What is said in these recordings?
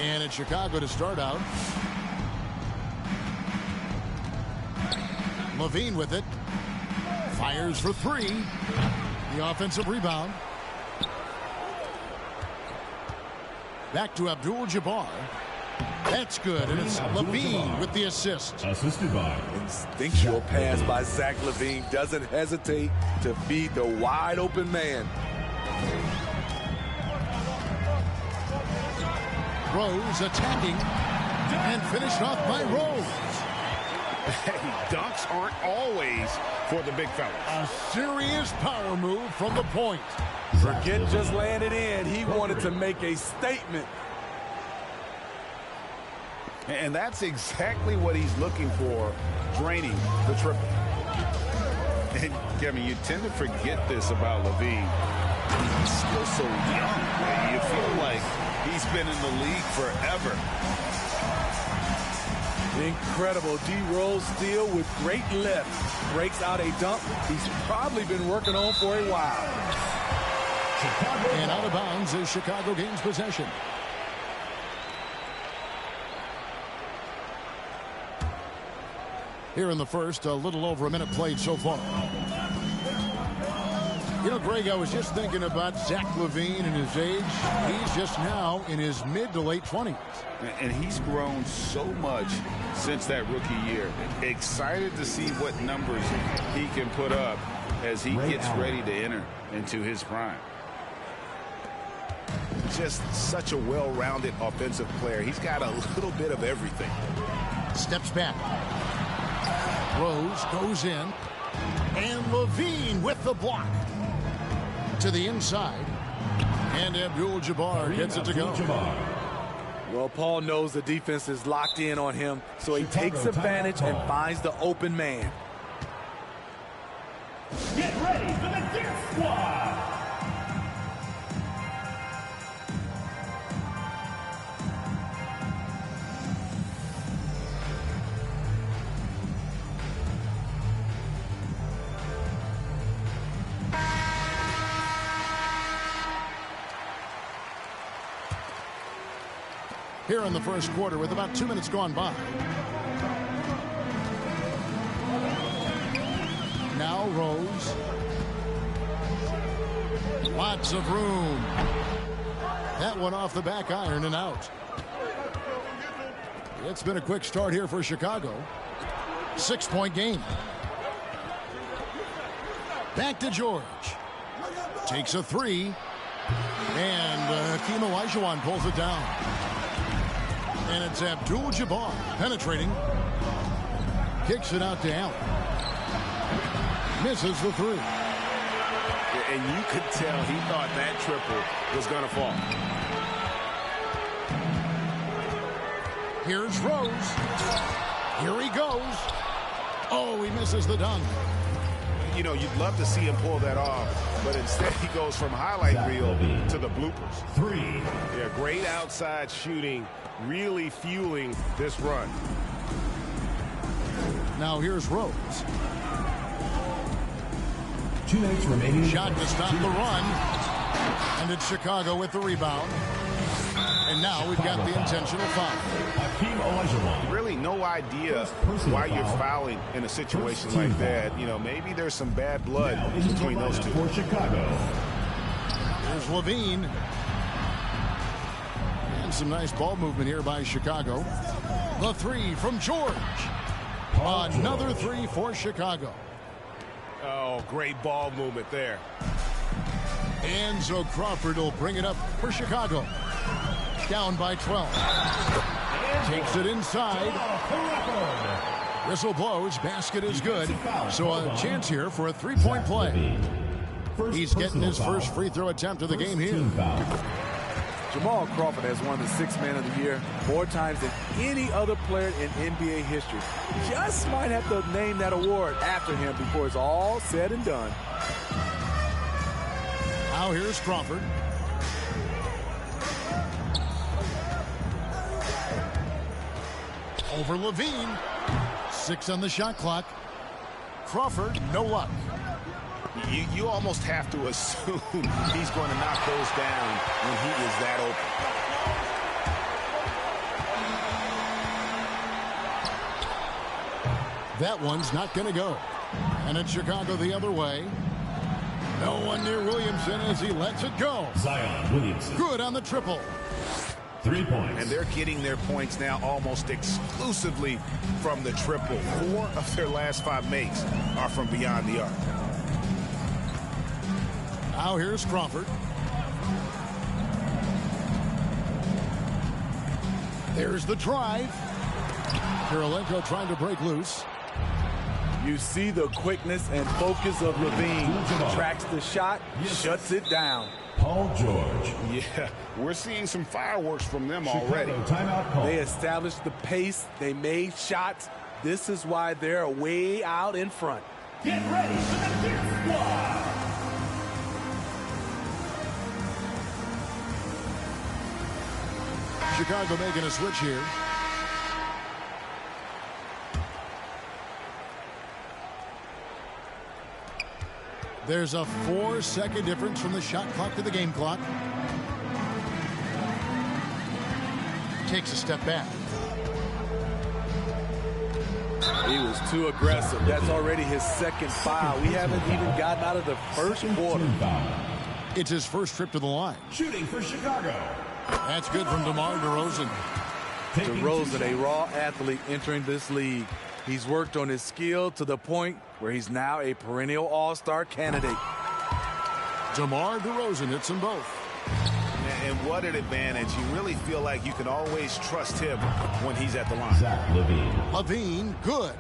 And it's Chicago to start out. Levine with it. Fires for three. The offensive rebound. Back to Abdul-Jabbar. That's good, and it's Levine with the assist. Assisted by instinctual pass by Zach LaVine. Doesn't hesitate to feed the wide open man. Rose attacking and finished off by Rose. Hey, dunks aren't always for the big fellas. A serious power move from the point. Forget just laying it in. He wanted to make a statement. And that's exactly what he's looking for, draining the triple. And, Kevin, you tend to forget this about LaVine. He's still so young. You feel like he's been in the league forever. Incredible. D. Rose steal with great lift. Breaks out a dunk he's probably been working on for a while. And out of bounds as Chicago gains possession. Here in the first, a little over a minute played so far. You know, Greg, I was just thinking about Zach LaVine and his age. He's just now in his mid to late 20s. And he's grown so much since that rookie year. Excited to see what numbers he can put up as he gets ready to enter into his prime. Just such a well-rounded offensive player. He's got a little bit of everything. Steps back. Rose goes in. And LaVine with the block. To the inside. And Abdul-Jabbar gets it to go. Well, Paul knows the defense is locked in on him, so he takes advantage and finds the open man. Get ready for the Dance Squad. Here in the first quarter with about 2 minutes gone by. Now Rose. Lots of room. That one off the back iron and out. It's been a quick start here for Chicago. 6-point game. Back to George. Takes a three. And Hakeem Olajuwon pulls it down. And it's Abdul-Jabbar penetrating. Kicks it out to Allen. Misses the three. And you could tell he thought that triple was going to fall. Here's Rose. Here he goes. Oh, he misses the dunk. You know, you'd love to see him pull that off, but instead he goes from highlight reel to the bloopers. Three. Yeah, great outside shooting, really fueling this run. Now here's Rose. 2 minutes remaining. Shot to stop the run. And it's Chicago with the rebound. And now we've got the intentional foul. Hakeem Olajuwon. Really no idea why you're fouling in a situation like that. You know, maybe there's some bad blood between those two. For Chicago. Here's Levine. And some nice ball movement here by Chicago. The three from George. Another three for Chicago. Oh, great ball movement there. Enzo Crawford will bring it up for Chicago. Down by 12. Takes it inside. Whistle blows. Basket is good. So a chance here for a three-point play. He's getting his first free throw attempt of the game here. Jamal Crawford has won the Sixth Man of the Year more times than any other player in NBA history. Just might have to name that award after him before it's all said and done. Now here's Crawford. Over Levine. 6 on the shot clock. Crawford, no luck. You almost have to assume he's going to knock those down when he is that That one's not going to go. And it's Chicago the other way. No one near Williamson as he lets it go. Zion Williamson. Good on the triple. 3 points. And they're getting their points now almost exclusively from the triple. 4 of their last 5 makes are from beyond the arc. Now here's Crawford. There's the drive. Kirilenko trying to break loose. You see the quickness and focus of Levine. Tracks the shot, shuts it down. Paul George. Yeah, we're seeing some fireworks from them already. Timeout call. They established the pace. They made shots. This is why they're way out in front. Get ready for the Deer Squad. Chicago making a switch here. There's a 4-second difference from the shot clock to the game clock. Takes a step back. He was too aggressive. That's already his second foul. We haven't even gotten out of the first quarter. It's his first trip to the line. Shooting for Chicago. That's good from DeMar DeRozan. DeRozan, a raw athlete entering this league. He's worked on his skill to the point where he's now a perennial all-star candidate. DeMar DeRozan hits them both. And what an advantage. You really feel like you can always trust him when he's at the line. Zach LaVine. LaVine, good.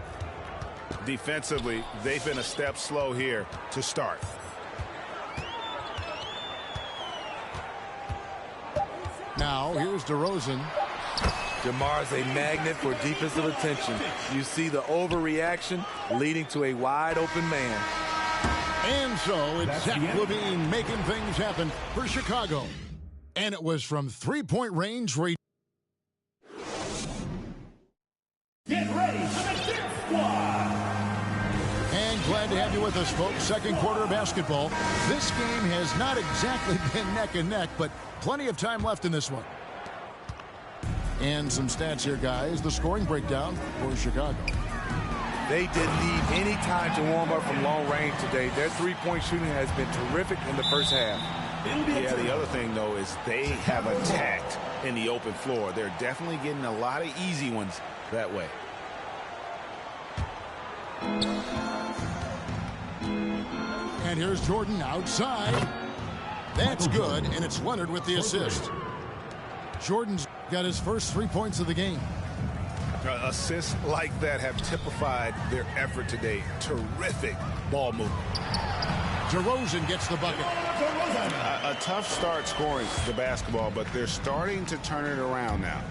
Defensively, they've been a step slow here to start. Now, here's DeRozan. DeMar's a magnet for defensive attention. You see the overreaction leading to a wide-open man. And so it's That's Zach the end. LaVine making things happen for Chicago. And it was from three-point range where he... Get ready for the Deer Squad. And glad to have you with us, folks. Second quarter of basketball. This game has not exactly been neck and neck, but plenty of time left in this one. And some stats here, guys. The scoring breakdown for Chicago. They didn't need any time to warm up from long range today. Their three-point shooting has been terrific in the first half. Yeah, the other thing, though, is they have attacked in the open floor. They're definitely getting a lot of easy ones that way. And here's Jordan outside. That's good, and it's Leonard with the assist. Jordan's got his first 3 points of the game. Assists like that have typified their effort today. Terrific ball movement. DeRozan gets the bucket. A tough start scoring the basketball, but they're starting to turn it around now.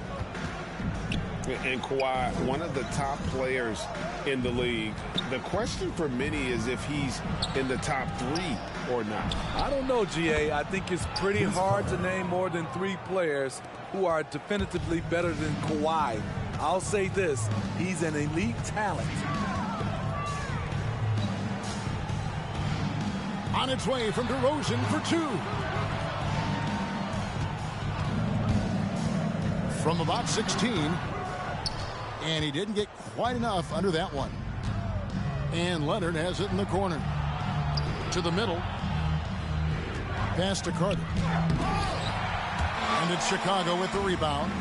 And Kawhi, one of the top players in the league. The question for many is if he's in the top 3 or not. I don't know, GA. I think it's pretty hard to name more than 3 players who are definitively better than Kawhi. I'll say this, he's an elite talent. On its way from DeRozan for 2. From about 16. And he didn't get quite enough under that one. And Leonard has it in the corner. To the middle. Pass to Carter. And it's Chicago with the rebound.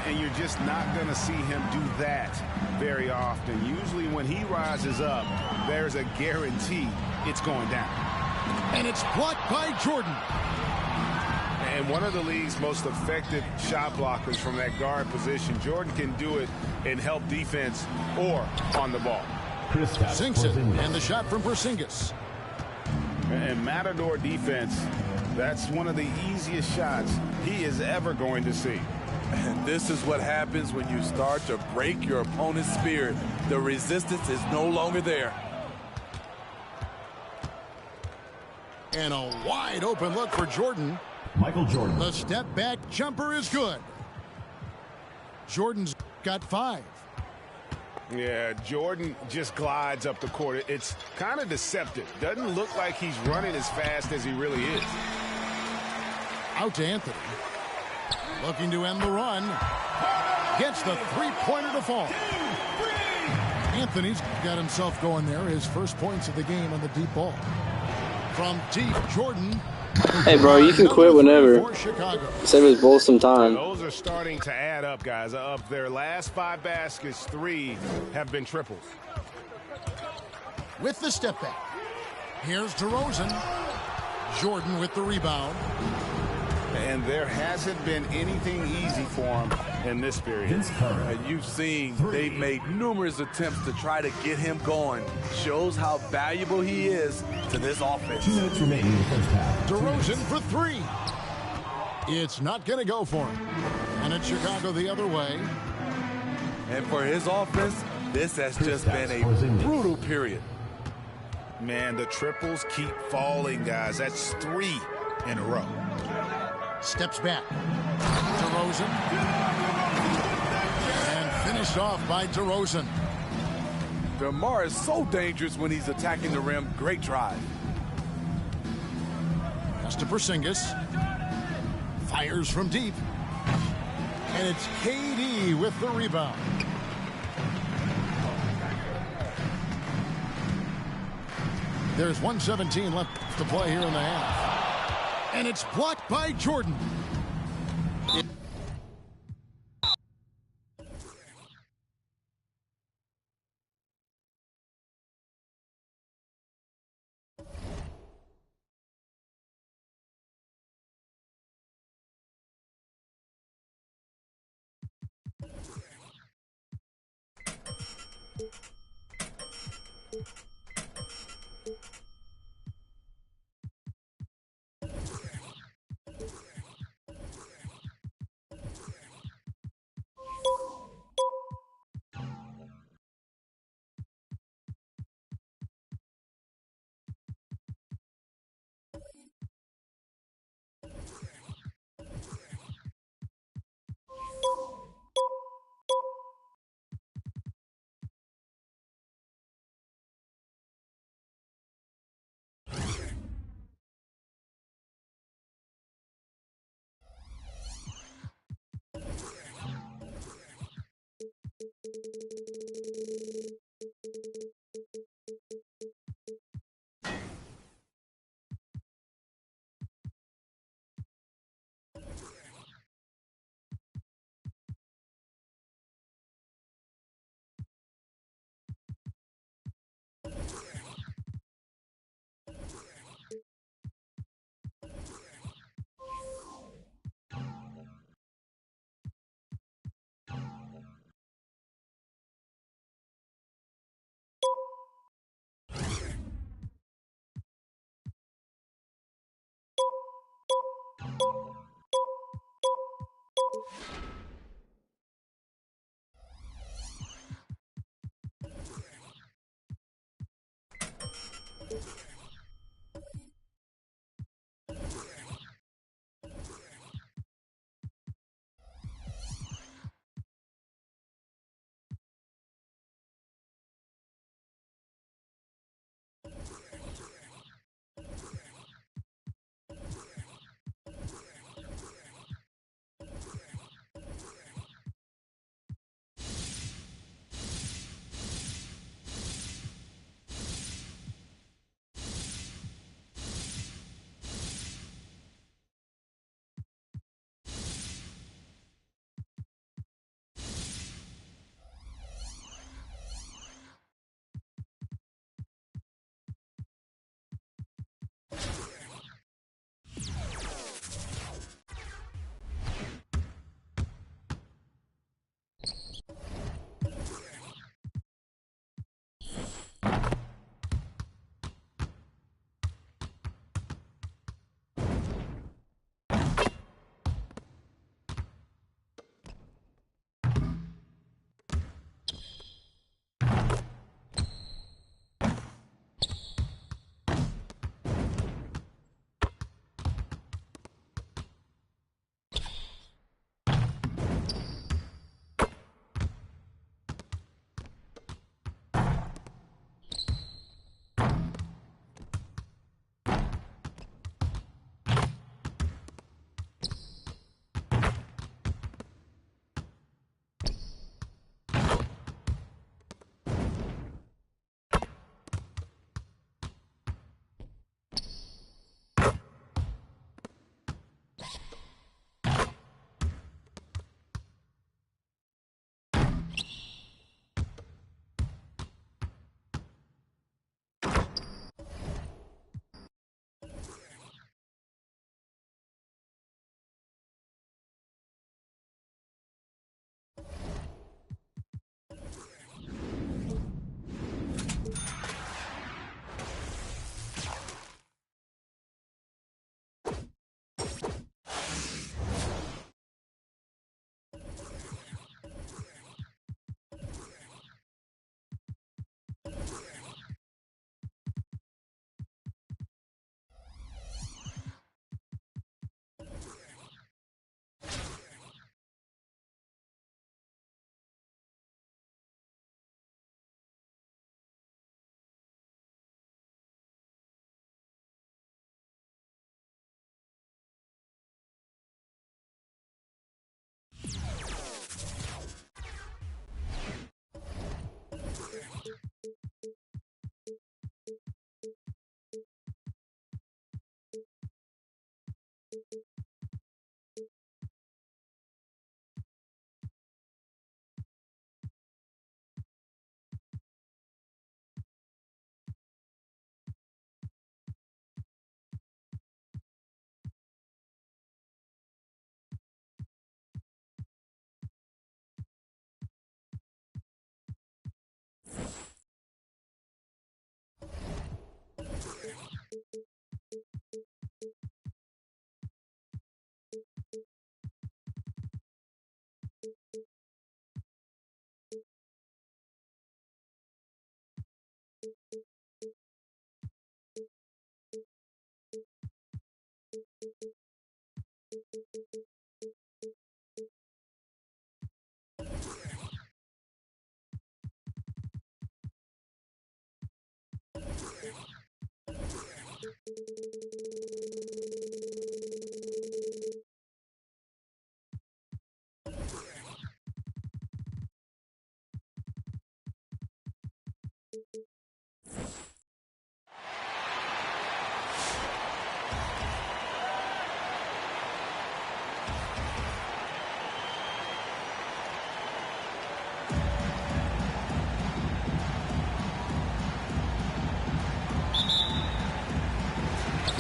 And you're just not going to see him do that very often. Usually when he rises up, there's a guarantee it's going down. And it's blocked by Jordan. And one of the league's most effective shot blockers from that guard position. Jordan can do it and help defense or on the ball. Sinks it, and the shot from Porzingis. And Matador defense, that's one of the easiest shots he is ever going to see. And this is what happens when you start to break your opponent's spirit. The resistance is no longer there. And a wide open look for Jordan. Michael Jordan. The step back jumper is good. Jordan's got 5. Yeah, Jordan just glides up the court. It's kind of deceptive. Doesn't look like he's running as fast as he really is. Out to Anthony. Looking to end the run. Gets the three-pointer to fall. Anthony's got himself going there. His first points of the game on the deep ball. From deep, Jordan. Hey, bro, you can quit whenever. Save us both some time. Those are starting to add up, guys. Of their last 5 baskets, 3 have been triples. With the step back. Here's DeRozan. Jordan with the rebound. And there hasn't been anything easy for him in this period. And you've seen they've made numerous attempts to try to get him going. Shows how valuable he is to this offense. 2 minutes remaining in the first half. DeRozan for 3. It's not going to go for him. And it's Chicago the other way. And for his offense, this has just been a brutal period. Man, the triples keep falling, guys. That's 3 in a row. Steps back. DeRozan. And finished off by DeRozan. DeMar is so dangerous when he's attacking the rim. Great drive. Pass to Porzingis. Fires from deep. And it's KD with the rebound. There's 1:17 left to play here in the half. And it's blocked by Jordan.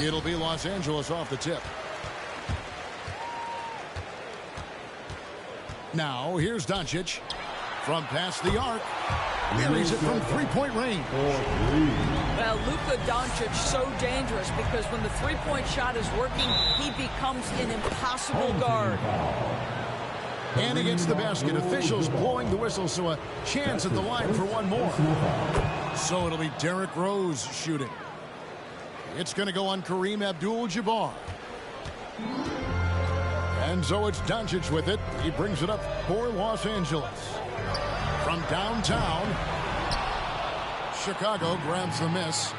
It'll be Los Angeles off the tip. Now, here's Doncic. From past the arc. Buries it from three-point range. Well, Luka Doncic so dangerous because when the three-point shot is working, he becomes an impossible guard. And he gets the basket. Officials blowing the whistle, so a chance at the line for one more. So it'll be Derrick Rose shooting. It's going to go on Kareem Abdul-Jabbar. And so it's Doncic with it. He brings it up for Los Angeles. From downtown, Chicago grabs the miss.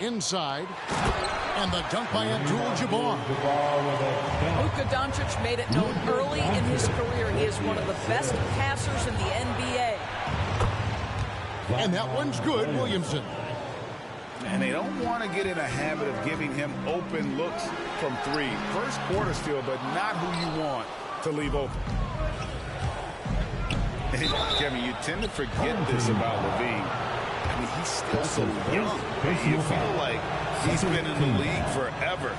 Inside, and the dunk by Abdul-Jabbar. Luka Doncic made it known early in his career he is one of the best passers in the NBA. And that one's good, Williamson. And they don't want to get in a habit of giving him open looks from three. First quarter still, but not who you want to leave open. And Kevin, you tend to forget this about LaVine. I mean, he's still so young. You feel like he's been in the league forever.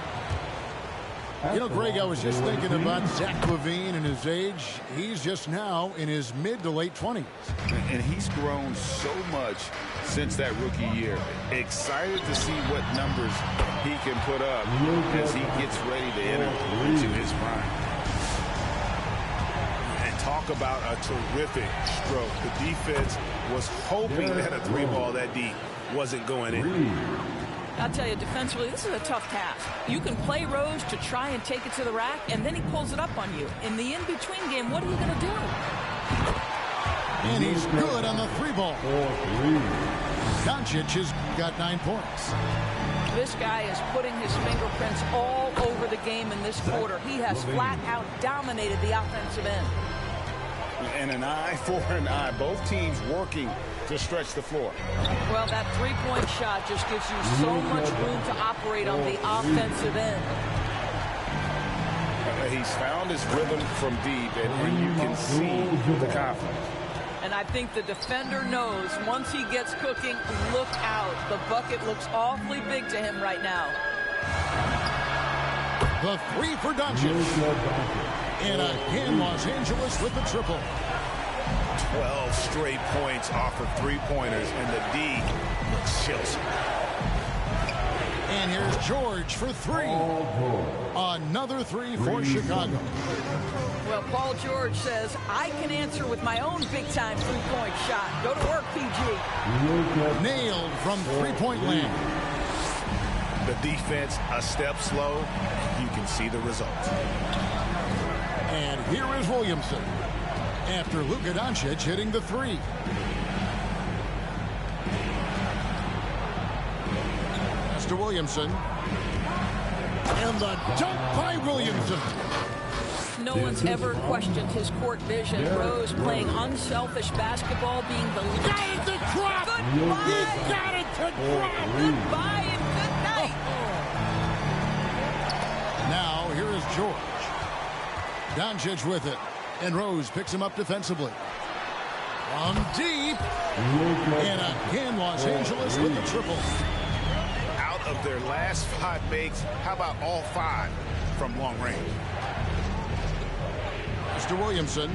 You know, Greg, I was just thinking about Zach LaVine and his age. He's just now in his mid to late 20s. And he's grown so much since that rookie year. Excited to see what numbers he can put up as he gets ready to enter into his prime. And talk about a terrific stroke. The defense was hoping that a three ball that deep wasn't going in. I'll tell you, defensively, this is a tough task. You can play Rose to try and take it to the rack, and then he pulls it up on you. In the in-between game, what are you going to do? And he's good on the three ball. Doncic has got 9 points. This guy is putting his fingerprints all over the game in this quarter. He has flat out dominated the offensive end. And an eye for an eye. Both teams working to stretch the floor. Well, that three-point shot just gives you so much room to operate on the offensive end. He's found his rhythm from deep, and you can see the confidence. And I think the defender knows once he gets cooking, look out. The bucket looks awfully big to him right now. The three for Doncic. And again, Los Angeles with the triple. 12 straight points off of three-pointers, and the D looks chills. And here's George for three. Another three for Chicago. Well, Paul George says, I can answer with my own big-time three-point shot. Go to work, PG. Nailed from three-point land. The defense a step slow. You can see the result. And here is Williamson after Luka Doncic hitting the three. Pass to Williamson. And the dunk by Williamson. No one's ever questioned his court vision. Rose playing unselfish basketball, being the lead. Got it to drop. Goodbye. He got it to drop. Goodbye and good night. Now here is George. Doncic with it. And Rose picks him up defensively. From deep. And again, Los Angeles with the triple. Out of their last 5 makes, how about all 5 from long range? Mr. Williamson.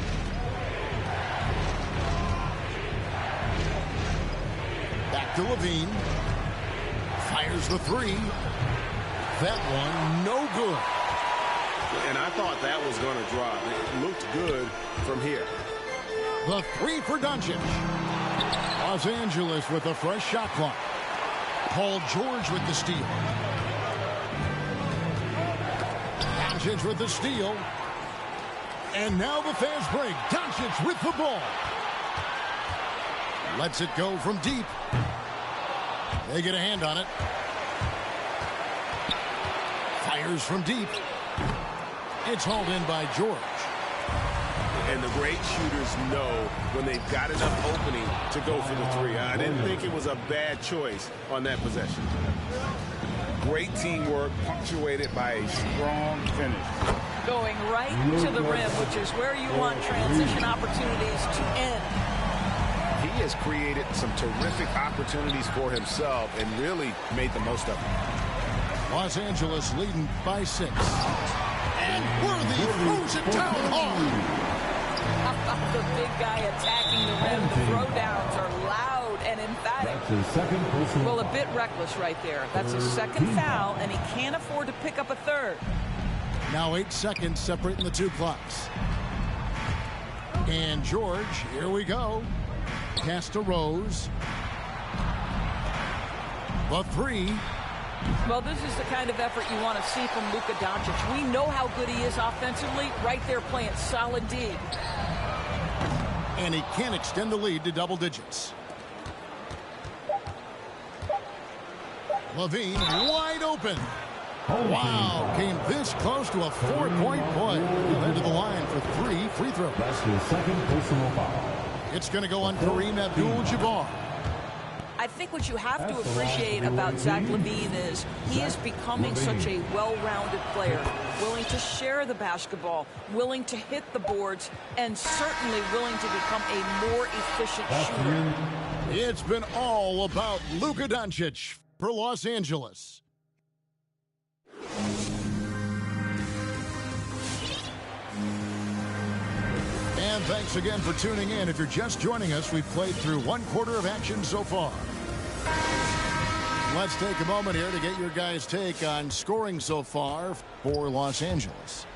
Back to LaVine. Fires the three. That one, no good. And I thought that was going to drop. It looked good from here. The three for Doncic. Los Angeles with a fresh shot clock. Paul George with the steal. Doncic with the steal. And now the fast break. Doncic with the ball. Lets it go from deep. They get a hand on it. Fires from deep. It's hauled in by George. And the great shooters know when they've got enough opening to go for the three. I didn't think it was a bad choice on that possession. Great teamwork punctuated by a strong finish. Going right to the rim, which is where you want transition opportunities to end. He has created some terrific opportunities for himself and really made the most of them. Los Angeles leading by 6. And Worthy throws it down hard. How about the big guy attacking the rim? The throwdowns are loud and emphatic. Well, a bit reckless right there. That's a second foul, and he can't afford to pick up a third. Now 8 seconds separating the two clocks. And George, here we go. Pass to Rose. The 3. Well, this is the kind of effort you want to see from Luka Doncic. We know how good he is offensively. Right there playing solid D. And he can't extend the lead to double digits. LaVine wide open. Wow, came this close to a 4-point play. He'll head to the line for 3 free throws. That's his second personal foul. It's going to go on Kareem Abdul-Jabbar. I think what you have to appreciate about Zach LaVine is he is becoming such a well-rounded player, willing to share the basketball, willing to hit the boards, and certainly willing to become a more efficient shooter. It's been all about Luka Doncic for Los Angeles. And thanks again for tuning in. If you're just joining us, we've played through 1/4 of action so far. Let's take a moment here to get your guys' take on scoring so far for Los Angeles.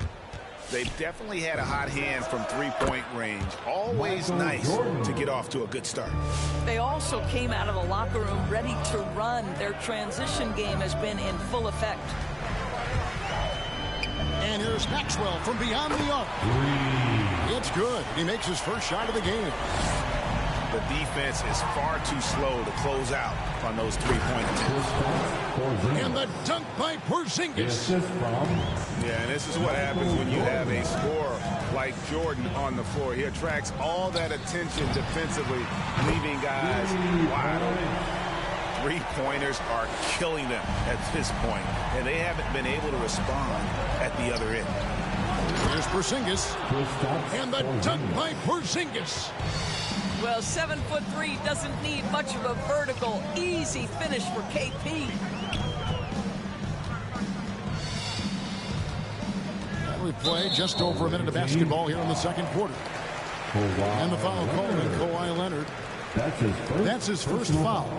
They've definitely had a hot hand from three-point range. Always nice to get off to a good start. They also came out of the locker room ready to run. Their transition game has been in full effect. And here's Maxwell from beyond the arc. It's good. He makes his first shot of the game. The defense is far too slow to close out on those three-point attempts. And the dunk by Porzingis. Yeah, and this is what happens when you have a scorer like Jordan on the floor. He attracts all that attention defensively, leaving guys wide open. Three-pointers are killing them at this point, and they haven't been able to respond at the other end. Here's Porzingis. And the dunk by Porzingis. Well, 7'3" doesn't need much of a vertical. Easy finish for KP. We play just over a minute of basketball here in the second quarter. And the foul called on Kawhi Leonard. That's his first foul.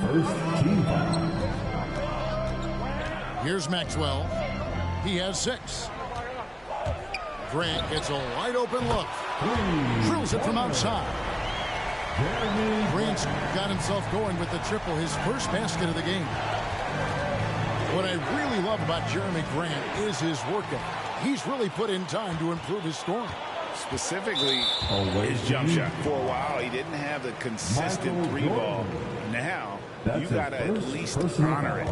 First team foul. Here's Maxwell. He has 6. Grant gets a wide open look. Drills it from outside. Grant's got himself going with the triple, his first basket of the game. What I really love about Jeremy Grant is his work ethic. He's really put in time to improve his scoring. Specifically, his jump shot. For a while, he didn't have the consistent three ball. Now, you got to at least honor it.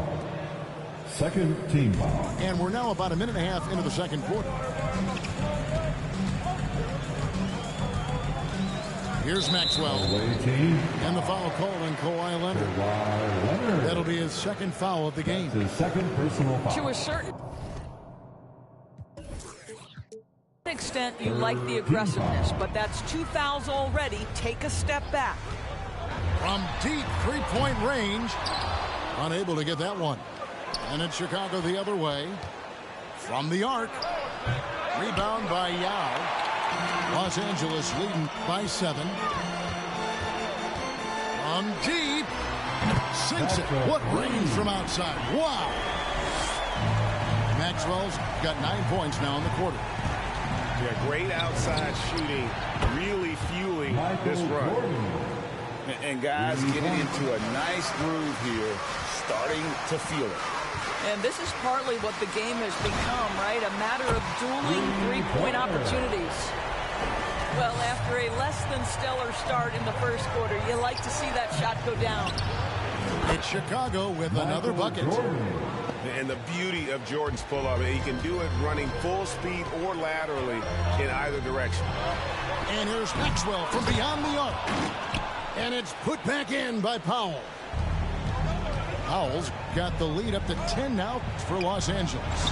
Second team foul. And we're now about a minute and a half into the second quarter. Here's Maxwell. And the foul called on Kawhi Leonard. That'll be his second foul of the game. His second personal foul. To a certain extent, you like the aggressiveness, but that's 2 fouls already. Take a step back. From deep three-point range. Unable to get that one. And it's Chicago the other way. From the arc. Rebound by Yao. Los Angeles leading by 7. From deep. Sinks it. What range from outside. Wow. Maxwell's got 9 points now in the quarter. Yeah, great outside shooting. Really fueling this run. And guys getting into a nice groove here. Starting to feel it. And this is partly what the game has become, right? A matter of dueling three-point opportunities. Well, after a less than stellar start in the first quarter, you like to see that shot go down. It's Chicago with another bucket. And the beauty of Jordan's pull-up, he can do it running full speed or laterally in either direction. And here's Maxwell from beyond the arc. And it's put back in by Powell. Powell's got the lead up to 10 now for Los Angeles.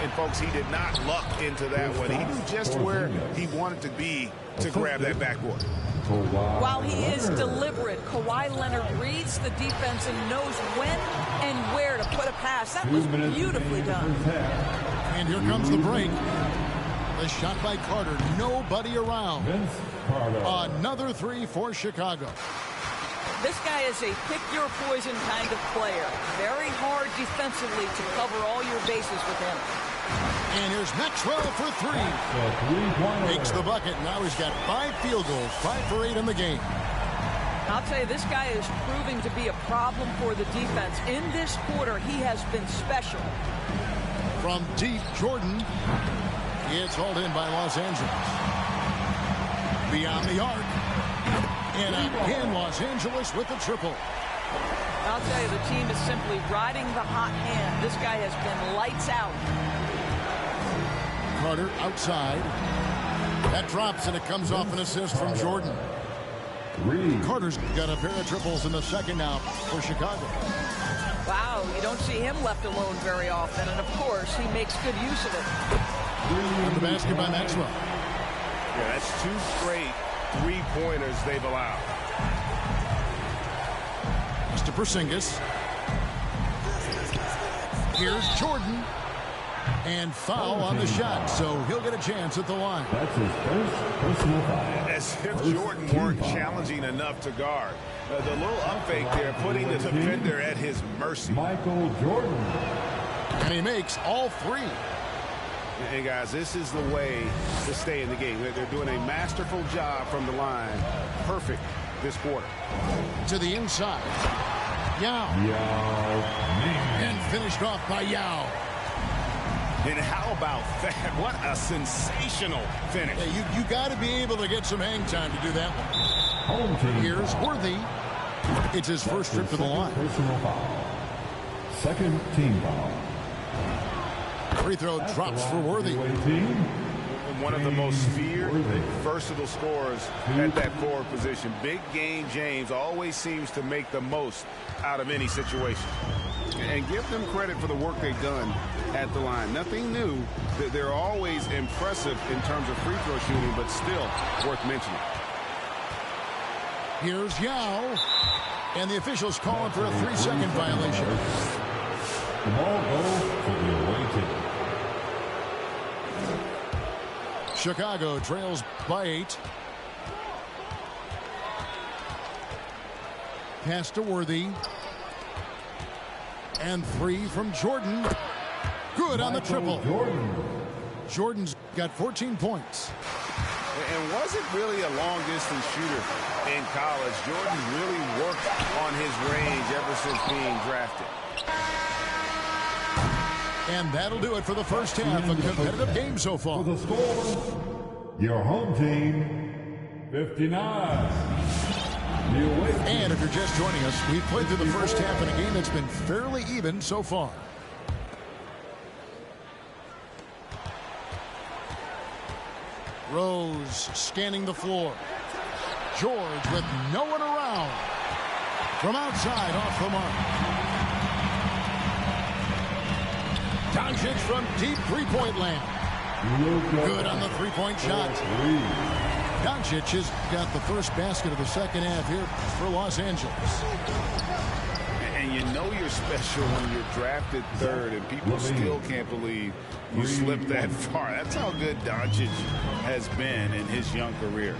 And folks, he did not luck into that one. He knew just where he wanted to be to grab that backboard. While he is deliberate, Kawhi Leonard reads the defense and knows when and where to put a pass. That was beautifully done. And here comes the break. The shot by Carter. Nobody around. Another three for Chicago. This guy is a pick-your-poison kind of player. Very hard defensively to cover all your bases with him. And here's Maxwell for three. Makes the bucket. Now he's got 5 field goals, 5 for 8 in the game. I'll tell you, this guy is proving to be a problem for the defense. In this quarter, he has been special. From deep, Jordan. It's hauled in by Los Angeles. Beyond the arc. And again, Los Angeles with the triple. I'll tell you, the team is simply riding the hot hand. This guy has been lights out. Carter outside. That drops, and it comes off an assist from Jordan. Carter's got a pair of triples in the second now for Chicago. Wow, you don't see him left alone very often, and of course, he makes good use of it. And the basket by Maxwell. Yeah, that's 2 straight three-pointers they've allowed. Mr. Porzingis. Here's Jordan. And foul on the shot, so he'll get a chance at the line. That's his first personal foul. As if Jordan weren't challenging enough to guard. The little up fake there, putting the defender at his mercy. Michael Jordan. And he makes all 3. Hey, guys, this is the way to stay in the game. They're doing a masterful job from the line. Perfect this quarter. To the inside. Yao. And finished off by Yao. And how about that? What a sensational finish. Yeah, you got to be able to get some hang time to do that one. Here's Worthy. It's his first trip to the line. Personal foul. Second team foul. Free throw drops for Worthy. One of the most feared, versatile scorers at that forward position. Big game James always seems to make the most out of any situation. And give them credit for the work they've done at the line. Nothing new. They're always impressive in terms of free throw shooting, but still worth mentioning. Here's Yao. And the officials calling for a 3-second violation. The ball goes to the away team. Chicago trails by 8. Pass to Worthy. And 3 from Jordan. Good on the triple. Jordan's got 14 points. And wasn't really a long-distance shooter in college. Jordan really worked on his range ever since being drafted. And that'll do it for the first half. A competitive game so far. For the score, your home team, 59. And if you're just joining us, we've played through the first half in a game that's been fairly even so far. Rose scanning the floor. George with no one around. From outside, off the mark. Doncic from deep three-point land. Good on the three-point shot. Doncic has got the first basket of the second half here for Los Angeles. And you know you're special when you're drafted third and people still can't believe you slipped that far. That's how good Doncic has been in his young career.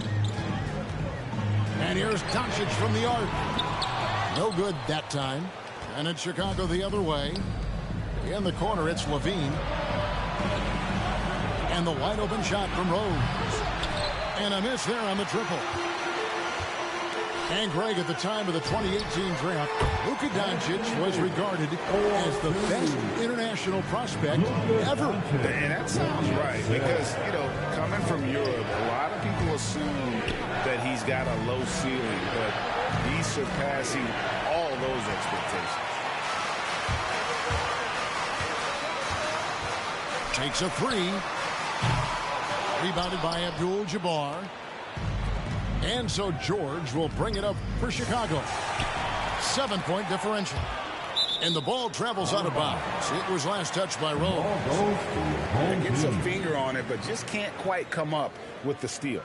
And here's Doncic from the arc. No good that time. And it's Chicago the other way. In the corner, it's Levine. And the wide open shot from Rose. And a miss there on the triple. And Greg, at the time of the 2018 draft, Luka Doncic was regarded as the best international prospect ever. And that sounds right because, you know, coming from Europe, a lot of people assume that he's got a low ceiling, but he's surpassing all those expectations. Takes a 3. Rebounded by Abdul-Jabbar. And so George will bring it up for Chicago. 7-point differential. And the ball travels out of bounds. It was last touched by Rose. Gets a finger on it, but just can't quite come up with the steal.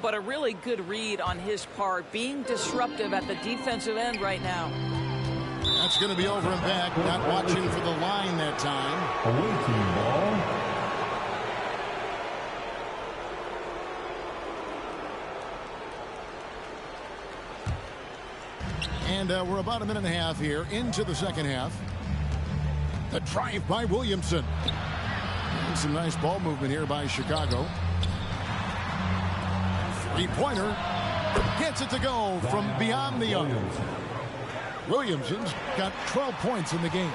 but a really good read on his part, being disruptive at the defensive end right now. That's going to be over and back. Not watching for the line that time. Away team ball. And we're about a minute and a half here into the second half. The drive by Williamson. And some nice ball movement here by Chicago. Three-pointer. Gets it to go from beyond the arc. Williamson's got 12 points in the game.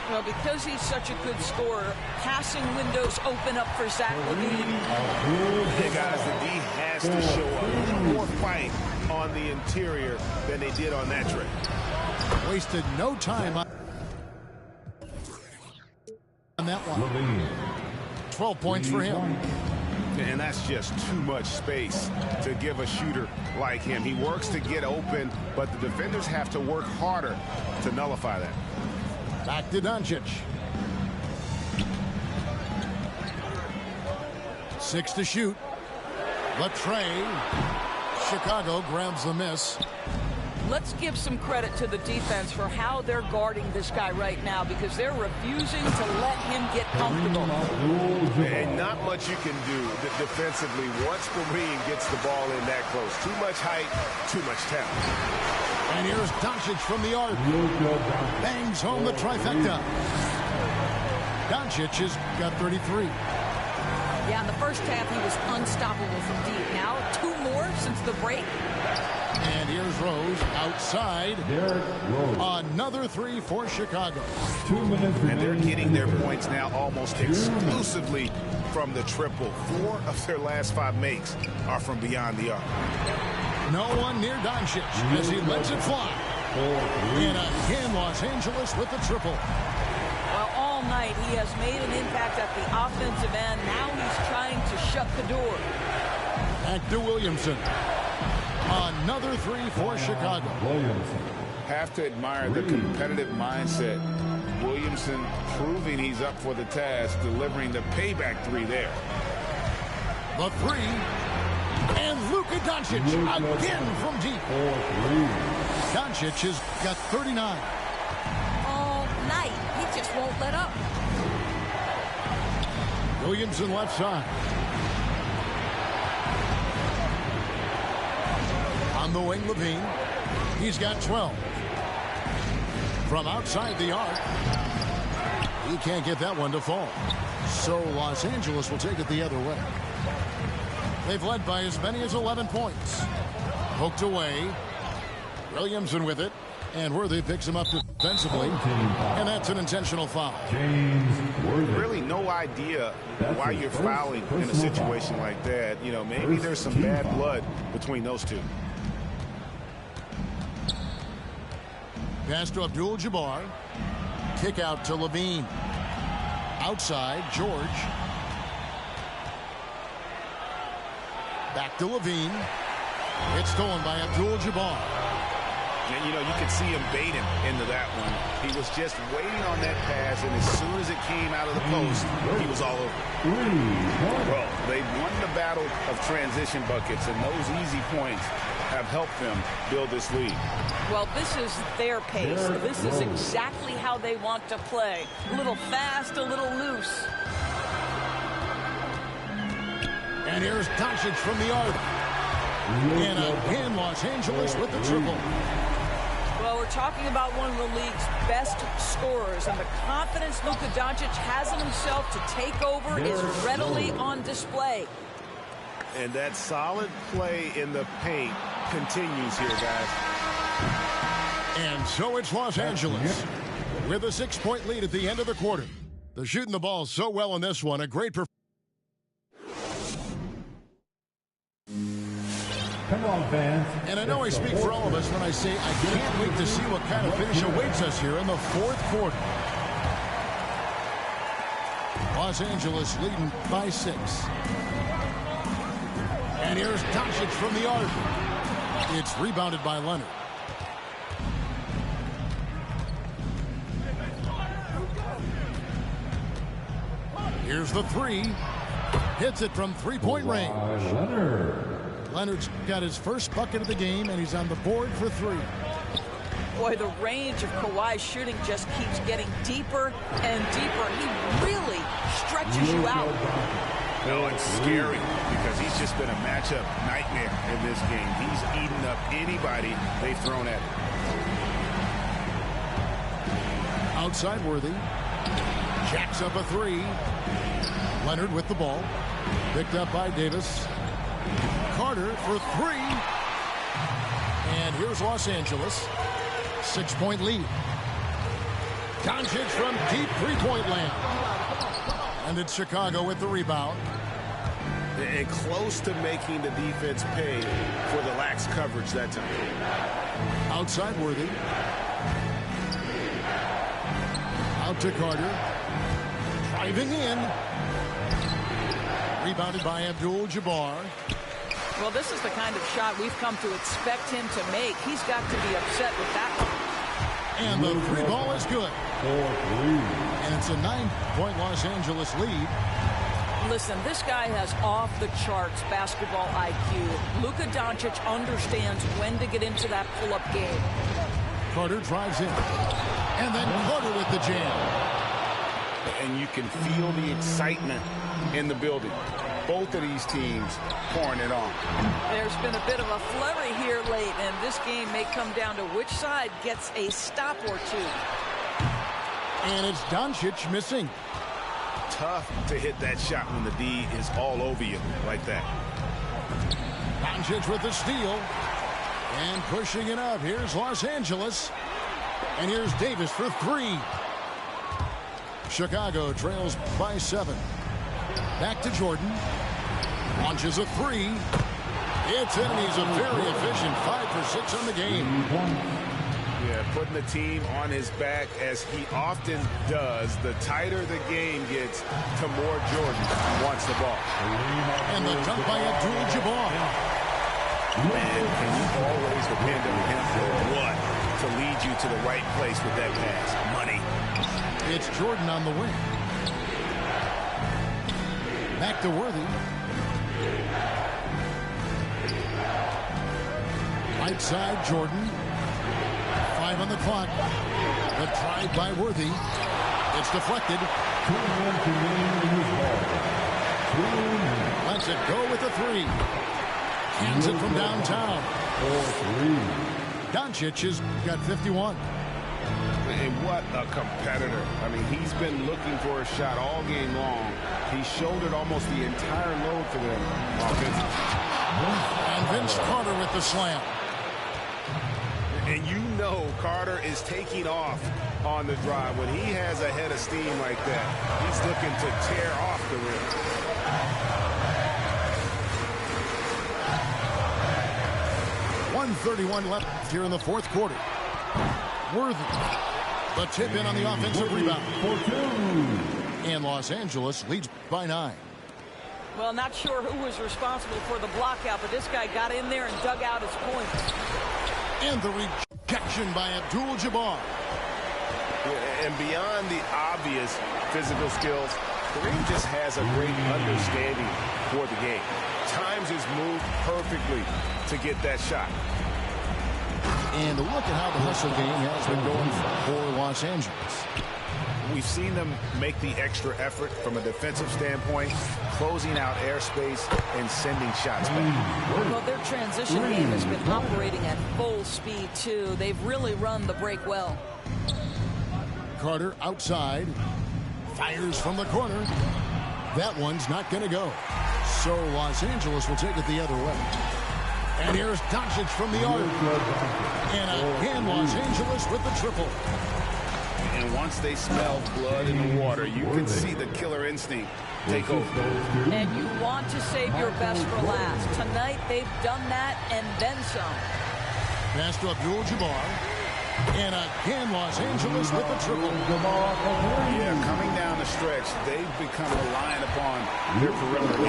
Well, because he's such a good scorer, passing windows open up for Zach LaVine. Yeah, guys, the D has to show a little more fight on the interior than they did on that trip. Wasted no time on that one. 12 points for him. And that's just too much space to give a shooter like him. He works to get open, but the defenders have to work harder to nullify that. Back to Doncic. 6 to shoot. Latrey. Chicago grabs the miss. Let's give some credit to the defense for how they're guarding this guy right now, because they're refusing to let him get comfortable. And not much you can do defensively once Green gets the ball in that close. Too much height, too much talent. And here's Doncic from the arc. Bangs home the trifecta. Doncic has got 33. Yeah, in the first half, he was unstoppable from deep. Now, 2 more since the break. And here's Rose outside. Another 3 for Chicago. 2 minutes. And they're getting their points now almost exclusively from the triple. 4 of their last 5 makes are from beyond the arc. No one near Doncic as he lets it fly. And again, Los Angeles with the triple. Well, all night he has made an impact at the offensive end. Now he's trying to shut the door. Back to Williamson. Another 3 for Chicago. Have to admire the competitive mindset. Williamson proving he's up for the task, delivering the payback 3 there. The 3. And Luka Doncic again from deep. Doncic has got 39. All night. He just won't let up. Williamson left side. On the wing, LaVine. He's got 12. From outside the arc. He can't get that one to fall. So Los Angeles will take it the other way. They've led by as many as 11 points. Poked away. Williamson with it. And Worthy picks him up defensively. And that's an intentional foul. Really no idea why you're fouling in a situation like that. You know, maybe there's some bad blood between those two. Pass to Abdul-Jabbar. Kick out to LaVine. Outside, George. Back to LaVine. It's stolen by Abdul-Jabbar. And, you know, you could see him baiting into that one. He was just waiting on that pass, and as soon as it came out of the post, he was all over. Well, they won the battle of transition buckets, and those easy points have helped them build this lead. Well, this is their pace. This is exactly how they want to play. A little fast, a little loose. And here's Doncic from the arc. And again, Los Angeles with the triple. Well, we're talking about one of the league's best scorers, and the confidence Luka Doncic has in himself to take over is readily on display. And that solid play in the paint continues here, guys. And so it's Los Angeles with a 6-point lead at the end of the quarter. They're shooting the ball so well in this one. A great performance. Come on, fans. And I know I speak for all of us when I say I can't wait to see what kind of finish awaits us here in the 4th quarter. Los Angeles leading by 6. And here's Doncic from the arc. It's rebounded by Leonard. Here's the 3. Hits it from 3-point range. Leonard. Leonard's got his first bucket of the game, and he's on the board for 3. Boy, the range of Kawhi's shooting just keeps getting deeper and deeper. He really stretches you out. No, it's scary because he's just been a matchup nightmare in this game. He's eaten up anybody they've thrown at him. Outside Worthy. Jacks up a 3. Leonard with the ball. Picked up by Davis. Carter for 3. And here's Los Angeles. 6-point lead. Doncic from deep 3-point land. And it's Chicago with the rebound. And close to making the defense pay for the lax coverage that time. Outside Worthy. Out to Carter. Driving in. Rebounded by Abdul-Jabbar. Well, this is the kind of shot we've come to expect him to make. He's got to be upset with that one. And the 3 ball is good. And it's a 9-point Los Angeles lead. Listen, this guy has off-the-charts basketball IQ. Luka Doncic understands when to get into that pull-up game. Carter drives in. And then Carter with the jam. And you can feel the excitement in the building. Both of these teams pouring it on. There's been a bit of a flurry here late, and this game may come down to which side gets a stop or 2. And it's Doncic missing. Tough to hit that shot when the D is all over you like that. Doncic with the steal. And pushing it up. Here's Los Angeles. And here's Davis for 3. Chicago trails by 7. Back to Jordan. Launches a 3. It's in, and he's a very efficient 5 for 6 on the game. Yeah, putting the team on his back as he often does. The tighter the game gets, the more Jordan wants the ball. And the dunk by Abdul-Jabbar. Man, can you always depend on him for what? To lead you to the right place with that pass. Money. It's Jordan on the wing. Back to Worthy. Right side, Jordan. 5 on the clock. The drive by Worthy. It's deflected. Lets it go with the 3. Hands it from downtown. Doncic has got 51. And what a competitor. I mean, he's been looking for a shot all game long. He shouldered almost the entire load for them offensively. And Vince Carter with the slam. And you know Carter is taking off on the drive. When he has a head of steam like that, he's looking to tear off the rim. 1:31 left here in the 4th quarter. Worthy. The tip in on the offensive rebound. And Los Angeles leads by 9. Well, not sure who was responsible for the block out, but this guy got in there and dug out his points. And the rejection by Abdul-Jabbar. And beyond the obvious physical skills, Kareem just has a great understanding for the game. Times his move perfectly to get that shot. And look at how the hustle game has been going for Los Angeles. We've seen them make the extra effort from a defensive standpoint, closing out airspace and sending shots back. Well, their transition game has been operating at full speed, too. They've really run the break well. Carter outside. Fires from the corner. That one's not going to go. So Los Angeles will take it the other way. And here's Doncic from the arc. And again, Los Angeles with the triple. And once they smell blood in the water, you can see the killer instinct take over. And you want to save your best for last. Tonight, they've done that and then some. Pass to Abdul-Jabbar. And again, Los Angeles with the triple. Yeah, coming down the stretch, they've become reliant upon their perimeter.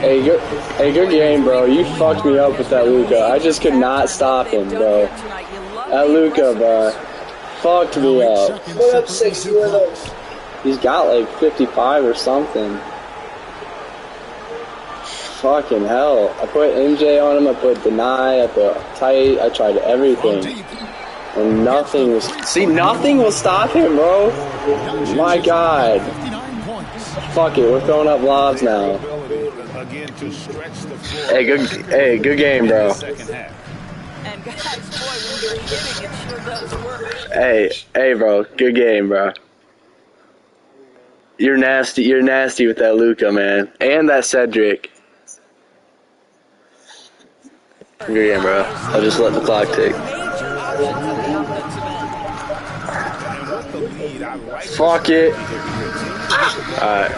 Hey, good game, bro. You fucked me up with that Luka. I just could not stop him, bro. That Luka, bro, fucked me up. Put up 60 with us. He's got like 55 or something. Fucking hell. I put MJ on him, I put deny, I put tight, I tried everything. And nothing was... See, nothing will stop him, bro. My God. Fuck it, we're throwing up lobs now. Hey, good game, bro. And guys, boy, when you're hitting, it sure does work. Hey, bro, good game, bro. You're nasty with that Luka, man. And that Cedric. Good game, bro. I'll just let the clock tick. Fuck it. Alright.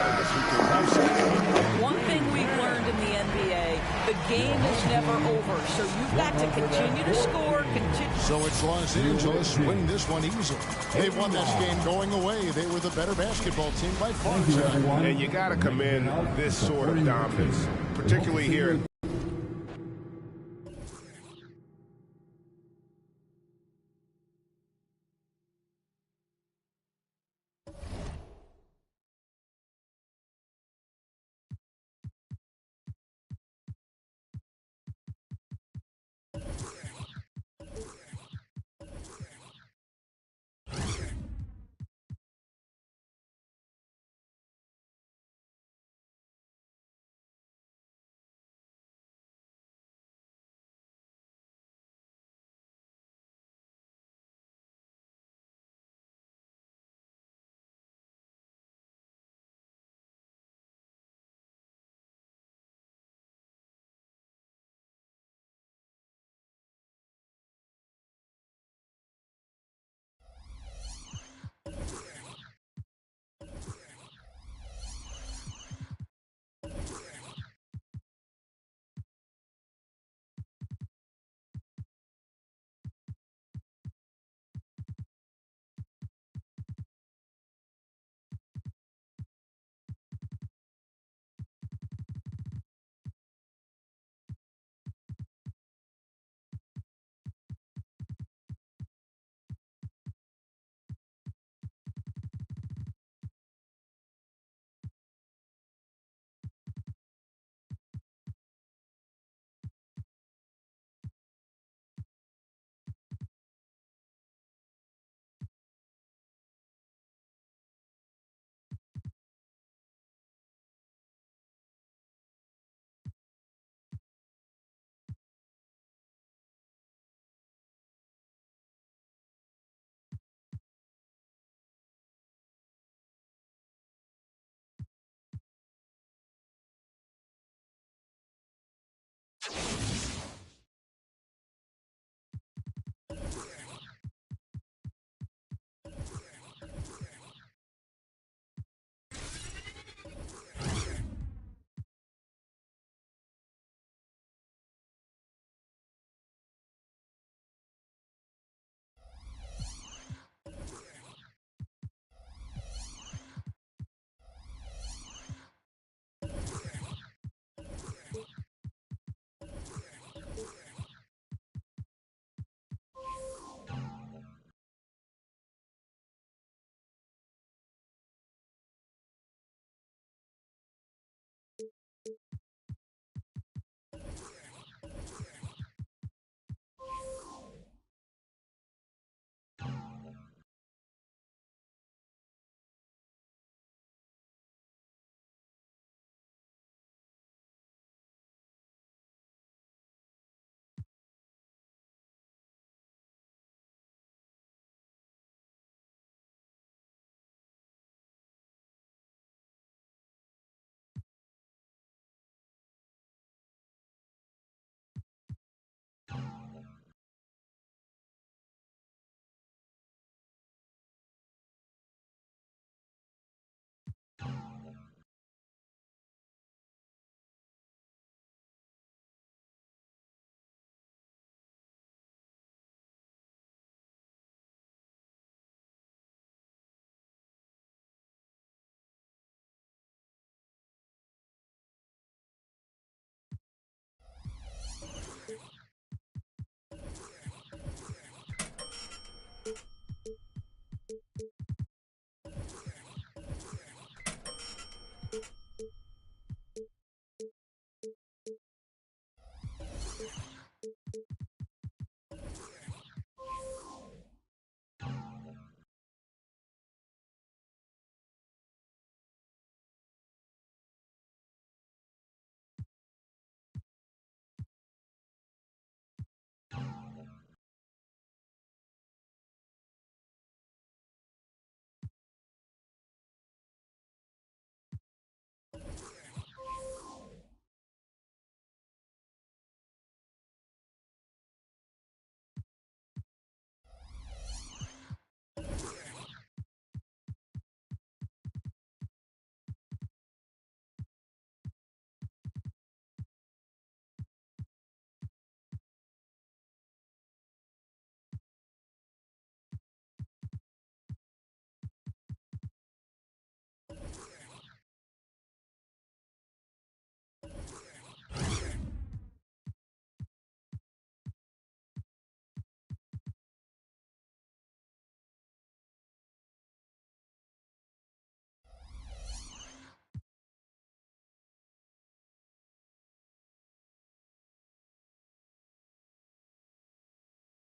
One thing we've learned in the NBA, the game is never over. So you've got to continue to score, So it's Los Angeles win this one easily. They won this game going away. They were the better basketball team by far. And you got to commend this sort of dominance, particularly here